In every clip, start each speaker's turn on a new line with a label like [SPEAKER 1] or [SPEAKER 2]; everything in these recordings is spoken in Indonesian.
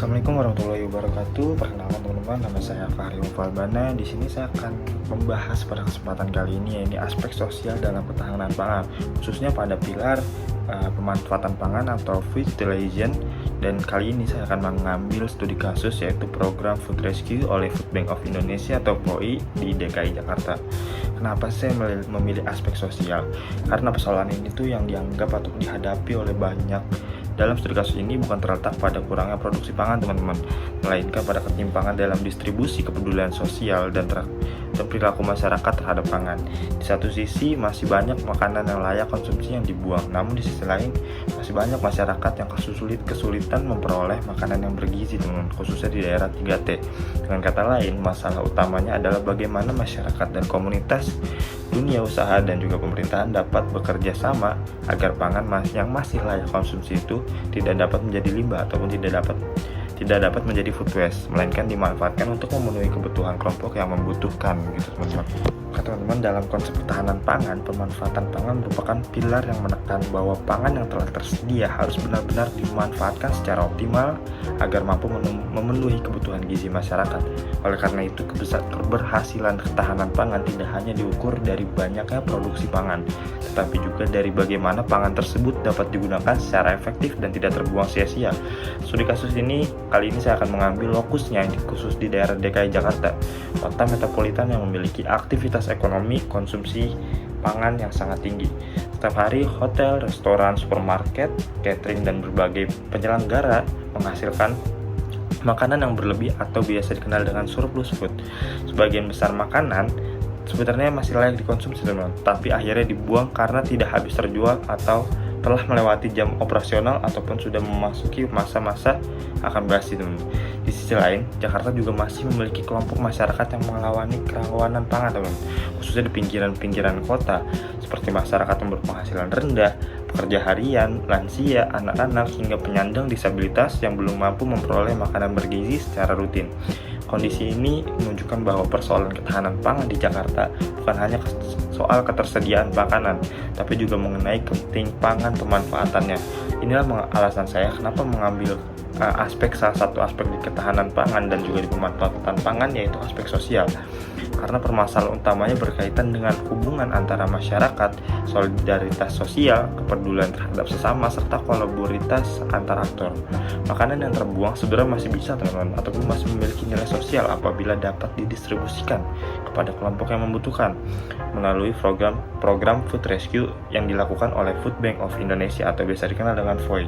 [SPEAKER 1] Assalamualaikum warahmatullahi wabarakatuh. Perkenalkan teman-teman, nama saya Fahri Mufalbana. Di sini saya akan membahas pada kesempatan kali ini yaitu aspek sosial dalam ketahanan pangan, khususnya pada pilar pemanfaatan pangan atau food intelligence. Dan kali ini saya akan mengambil studi kasus yaitu program Food Rescue oleh Food Bank of Indonesia atau FOI di DKI Jakarta. Kenapa saya memilih aspek sosial? Karena persoalan ini tuh yang dianggap atau dihadapi oleh banyak dalam studi kasus ini bukan terletak pada kurangnya produksi pangan teman-teman, melainkan pada ketimpangan dalam distribusi kepedulian sosial dan perilaku masyarakat terhadap pangan. Di satu sisi masih banyak makanan yang layak konsumsi yang dibuang, namun di sisi lain masih banyak masyarakat yang kesulitan memperoleh makanan yang bergizi teman-teman, khususnya di daerah 3T. Dengan kata lain, masalah utamanya adalah bagaimana masyarakat dan komunitas, dunia usaha dan juga pemerintahan dapat bekerja sama agar pangan yang masih layak konsumsi itu tidak dapat menjadi limbah ataupun tidak dapat menjadi food waste, melainkan dimanfaatkan untuk memenuhi kebutuhan kelompok yang membutuhkan gitu teman-teman. Teman-teman, dalam konsep ketahanan pangan, pemanfaatan pangan merupakan pilar yang menekan bahwa pangan yang telah tersedia harus benar-benar dimanfaatkan secara optimal agar mampu memenuhi kebutuhan gizi masyarakat. Oleh karena itu, keberhasilan ketahanan pangan tidak hanya diukur dari banyaknya produksi pangan, tetapi juga dari bagaimana pangan tersebut dapat digunakan secara efektif dan tidak terbuang sia-sia. Studi kasus ini kali ini saya akan mengambil lokusnya yang khusus di daerah DKI Jakarta, kota metropolitan yang memiliki aktivitas ekonomi konsumsi pangan yang sangat tinggi. Setiap hari hotel, restoran, supermarket, catering dan berbagai penyelenggara menghasilkan makanan yang berlebih atau biasa dikenal dengan surplus food. Sebagian besar makanan sebenarnya masih layak dikonsumsi teman-teman, tapi akhirnya dibuang karena tidak habis terjual atau telah melewati jam operasional ataupun sudah memasuki masa-masa akan basi teman-teman. Di sisi lain, Jakarta juga masih memiliki kelompok masyarakat yang mengalami kerawanan pangan teman-teman, khususnya di pinggiran-pinggiran kota seperti masyarakat yang berpenghasilan rendah, pekerja harian, lansia, anak-anak hingga penyandang disabilitas yang belum mampu memperoleh makanan bergizi secara rutin. Kondisi ini menunjukkan bahwa persoalan ketahanan pangan di Jakarta bukan hanya soal ketersediaan makanan, tapi juga mengenai ketimpangan pemanfaatannya. Inilah alasan saya kenapa mengambil salah satu aspek di ketahanan pangan dan juga di pemanfaatan pangan, yaitu aspek sosial. Karena permasalahan utamanya berkaitan dengan hubungan antara masyarakat, solidaritas sosial, kepedulian terhadap sesama, serta kolaborasitas antar aktor. Makanan yang terbuang sebenarnya masih bisa teman-teman, ataupun masih memiliki nilai sosial apabila dapat didistribusikan kepada kelompok yang membutuhkan melalui program Food Rescue yang dilakukan oleh Food Bank of Indonesia atau biasa dikenal dengan FOI.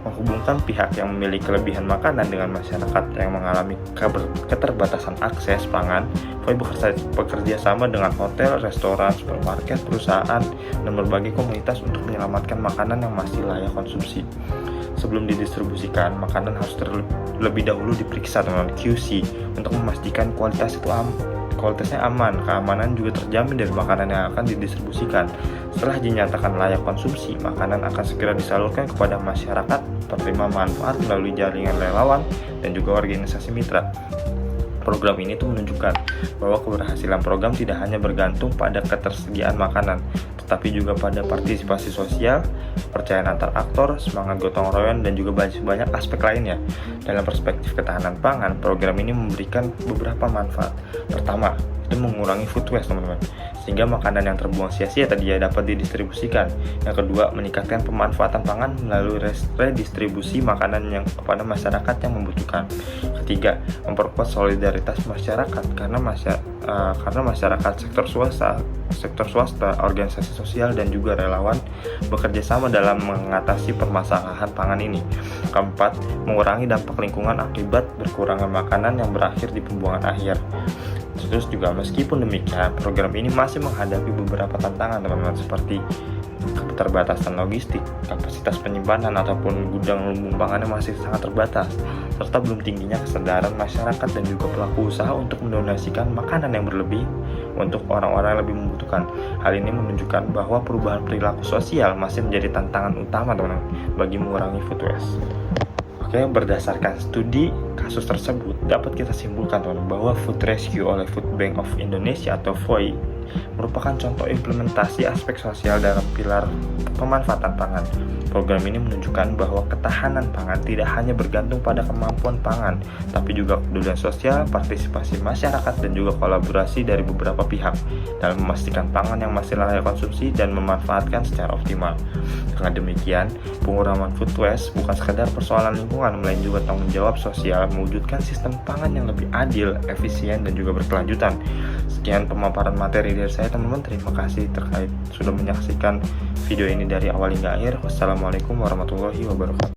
[SPEAKER 1] Menghubungkan pihak yang memiliki kelebihan makanan dengan masyarakat yang mengalami keterbatasan akses pangan. FOI bekerja sama dengan hotel, restoran, supermarket, perusahaan, dan berbagai komunitas untuk menyelamatkan makanan yang masih layak konsumsi. Sebelum didistribusikan, makanan harus terlebih dahulu diperiksa dengan QC untuk memastikan kualitasnya aman. Keamanan juga terjamin dari makanan yang akan didistribusikan. Setelah dinyatakan layak konsumsi, makanan akan segera disalurkan kepada masyarakat penerima manfaat melalui jaringan relawan dan juga organisasi mitra. Program ini tuh menunjukkan bahwa keberhasilan program tidak hanya bergantung pada ketersediaan makanan, tetapi juga pada partisipasi sosial, kepercayaan antar aktor, semangat gotong royong, dan juga banyak aspek lainnya. Dalam perspektif ketahanan pangan, program ini memberikan beberapa manfaat. Pertama, itu mengurangi food waste teman-teman, sehingga makanan yang terbuang sia-sia tadi dapat didistribusikan. Yang kedua, meningkatkan pemanfaatan pangan melalui redistribusi makanan yang kepada masyarakat yang membutuhkan. Ketiga, memperkuat solidaritas masyarakat karena masyarakat sektor swasta, organisasi sosial dan juga relawan bekerja sama dalam mengatasi permasalahan pangan ini. Keempat, mengurangi dampak lingkungan akibat berkurangnya makanan yang berakhir di pembuangan akhir. Terus juga meskipun demikian, program ini masih menghadapi beberapa tantangan teman-teman, seperti keterbatasan logistik, kapasitas penyimpanan ataupun gudang lumbung pangannya masih sangat terbatas, serta belum tingginya kesadaran masyarakat dan juga pelaku usaha untuk mendonasikan makanan yang berlebih untuk orang-orang yang lebih membutuhkan. Hal ini menunjukkan bahwa perubahan perilaku sosial masih menjadi tantangan utama teman-teman bagi mengurangi food waste. Oke, berdasarkan studi kasus tersebut dapat kita simpulkan teman-teman bahwa Food Rescue oleh Food Bank of Indonesia atau FOI merupakan contoh implementasi aspek sosial dalam pilar pemanfaatan pangan. Program ini menunjukkan bahwa ketahanan pangan tidak hanya bergantung pada kemampuan pangan, tapi juga kepedulian sosial, partisipasi masyarakat, dan juga kolaborasi dari beberapa pihak dalam memastikan pangan yang masih layak konsumsi dan memanfaatkan secara optimal. Dengan demikian, pengurangan food waste bukan sekadar persoalan lingkungan, melainkan juga tanggung jawab sosial mewujudkan sistem pangan yang lebih adil, efisien, dan juga berkelanjutan. Sekian pemaparan materi dari saya, teman-teman. Terima kasih terkait sudah menyaksikan video ini dari awal hingga akhir. Wassalamualaikum warahmatullahi wabarakatuh.